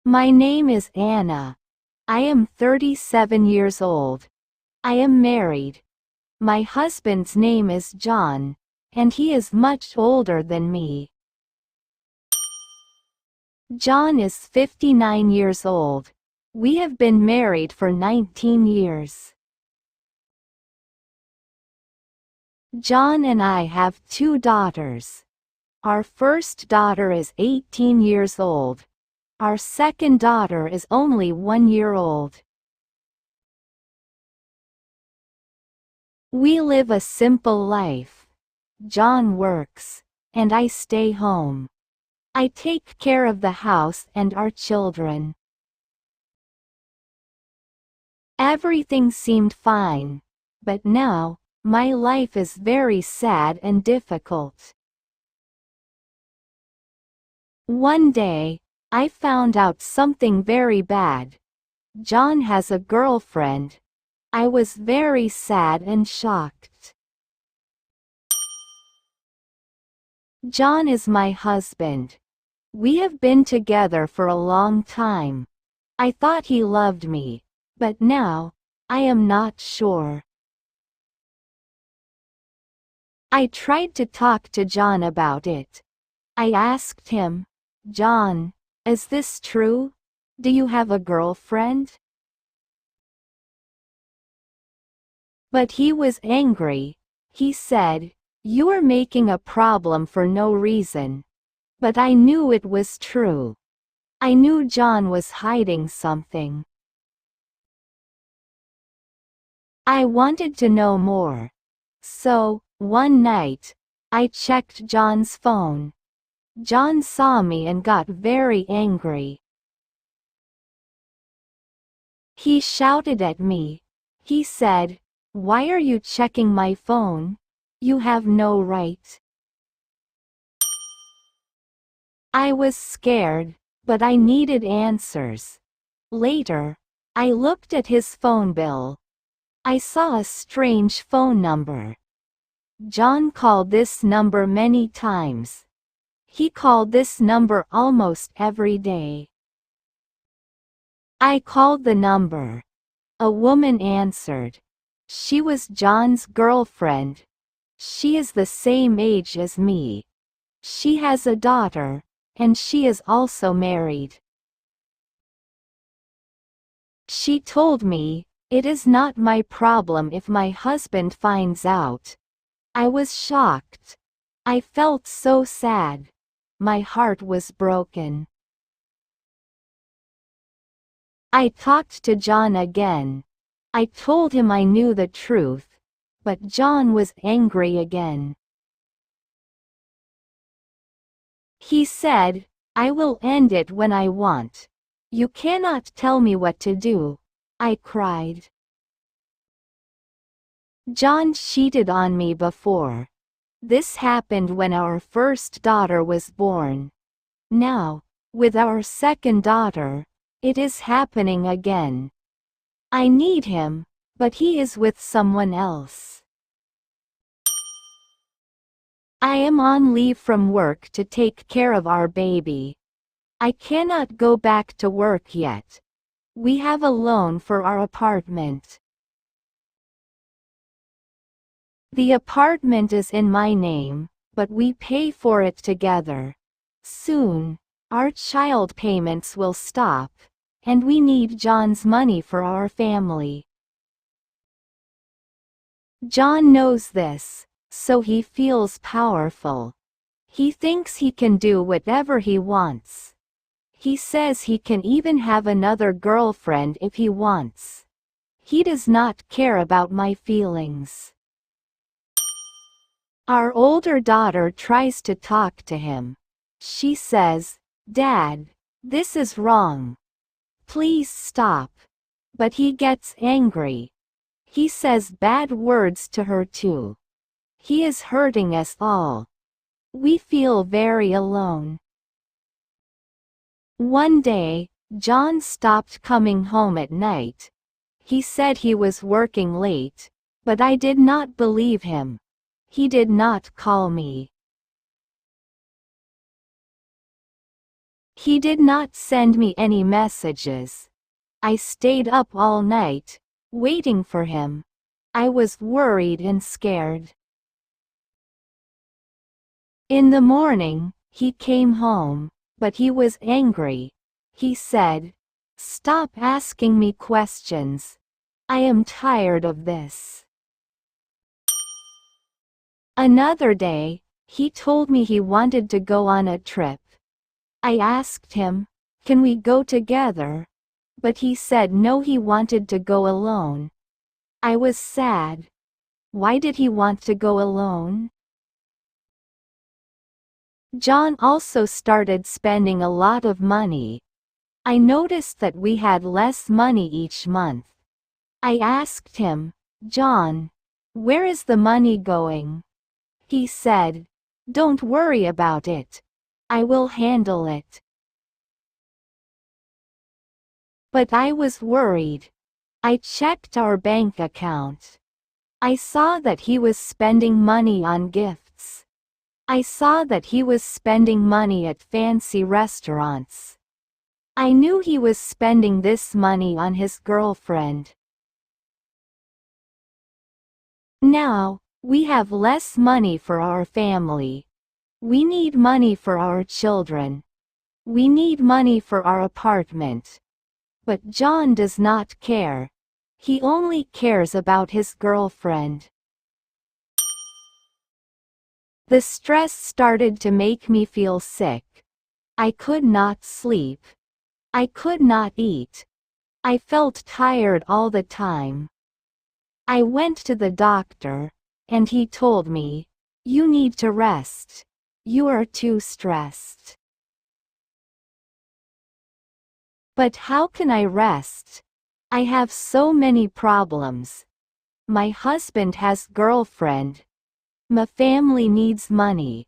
My name is Anna. I am 37 years old. I am married. My husband's name is John, and he is much older than me. John is 59 years old. We have been married for 19 years. John and I have 2 daughters. Our first daughter is 18 years old. Our second daughter is only 1 year old. We live a simple life. John works, and I stay home. I take care of the house and our children. Everything seemed fine, but now, my life is very sad and difficult. One day, I found out something very bad. John has a girlfriend. I was very sad and shocked. John is my husband. We have been together for a long time. I thought he loved me, but now, I am not sure. I tried to talk to John about it. I asked him, "John, is this true? Do you have a girlfriend?" But he was angry. He said, "You are making a problem for no reason." But I knew it was true. I knew John was hiding something. I wanted to know more. So, one night, I checked John's phone. John saw me and got very angry. He shouted at me. He said, "Why are you checking my phone? You have no right." I was scared, but I needed answers. Later, I looked at his phone bill. I saw a strange phone number. John called this number many times. He called this number almost every day. I called the number. A woman answered. She was John's girlfriend. She is the same age as me. She has a daughter, and she is also married. She told me, "It is not my problem if my husband finds out." I was shocked. I felt so sad. My heart was broken. I talked to John again. I told him I knew the truth, but John was angry again. He said, "I will end it when I want. You cannot tell me what to do." I cried. John cheated on me before. This happened when our first daughter was born. Now, with our second daughter, it is happening again. I need him, but he is with someone else. I am on leave from work to take care of our baby. I cannot go back to work yet. We have a loan for our apartment. The apartment is in my name, but we pay for it together. Soon, our child payments will stop, and we need John's money for our family. John knows this, so he feels powerful. He thinks he can do whatever he wants. He says he can even have another girlfriend if he wants. He does not care about my feelings. Our older daughter tries to talk to him. She says, "Dad, this is wrong. Please stop." But he gets angry. He says bad words to her too. He is hurting us all. We feel very alone. One day, John stopped coming home at night. He said he was working late, but I did not believe him. He did not call me. He did not send me any messages. I stayed up all night, waiting for him. I was worried and scared. In the morning, he came home, but he was angry. He said, "Stop asking me questions. I am tired of this." Another day, he told me he wanted to go on a trip. I asked him, "Can we go together?" But he said no, he wanted to go alone. I was sad. Why did he want to go alone? John also started spending a lot of money. I noticed that we had less money each month. I asked him, "John, where is the money going?" He said, "Don't worry about it. I will handle it." But I was worried. I checked our bank account. I saw that he was spending money on gifts. I saw that he was spending money at fancy restaurants. I knew he was spending this money on his girlfriend. Now, we have less money for our family. We need money for our children. We need money for our apartment. But John does not care. He only cares about his girlfriend. The stress started to make me feel sick. I could not sleep. I could not eat. I felt tired all the time. I went to the doctor, and he told me, "You need to rest. You are too stressed." But how can I rest? I have so many problems. My husband has girlfriend. My family needs money.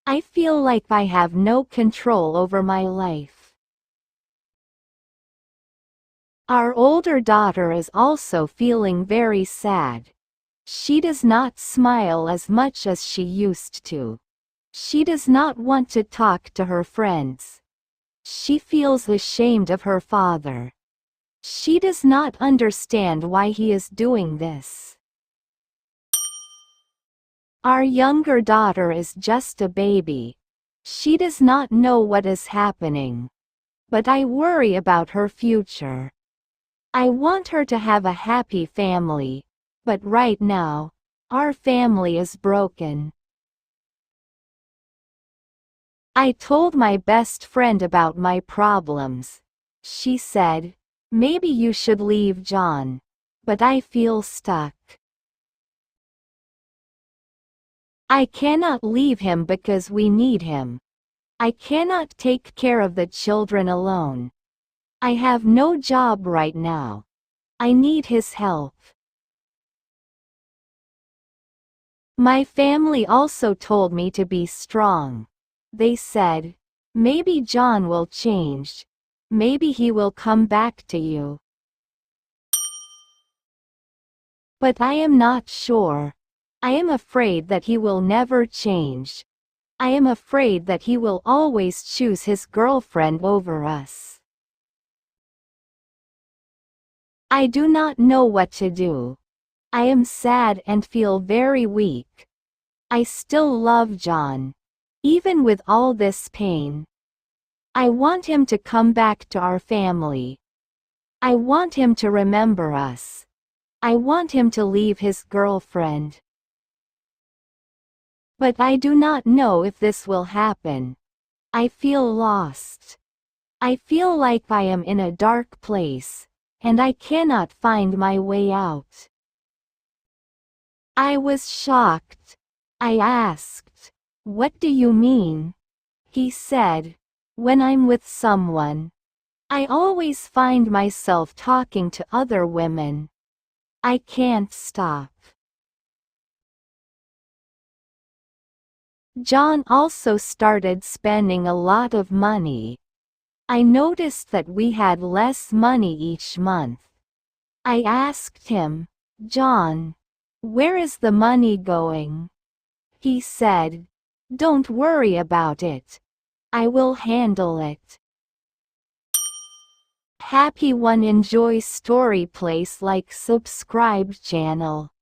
I feel like I have no control over my life. Our older daughter is also feeling very sad. She does not smile as much as she used to. She does not want to talk to her friends. She feels ashamed of her father. She does not understand why he is doing this. Our younger daughter is just a baby. She does not know what is happening. But I worry about her future. I want her to have a happy family, but right now, our family is broken. I told my best friend about my problems. She said, "Maybe you should leave John." But I feel stuck. I cannot leave him because we need him. I cannot take care of the children alone. I have no job right now. I need his help. My family also told me to be strong. They said, "Maybe John will change. Maybe he will come back to you." But I am not sure. I am afraid that he will never change. I am afraid that he will always choose his girlfriend over us. I do not know what to do. I am sad and feel very weak. I still love John, even with all this pain. I want him to come back to our family. I want him to remember us. I want him to leave his girlfriend. But I do not know if this will happen. I feel lost. I feel like I am in a dark place, and I cannot find my way out. I was shocked. I asked, "What do you mean?" He said, "When I'm with someone, I always find myself talking to other women. I can't stop." John also started spending a lot of money. I noticed that we had less money each month. I asked him, "John, where is the money going?" He said, "Don't worry about it. I will handle it. Happy one enjoy story place like subscribe channel.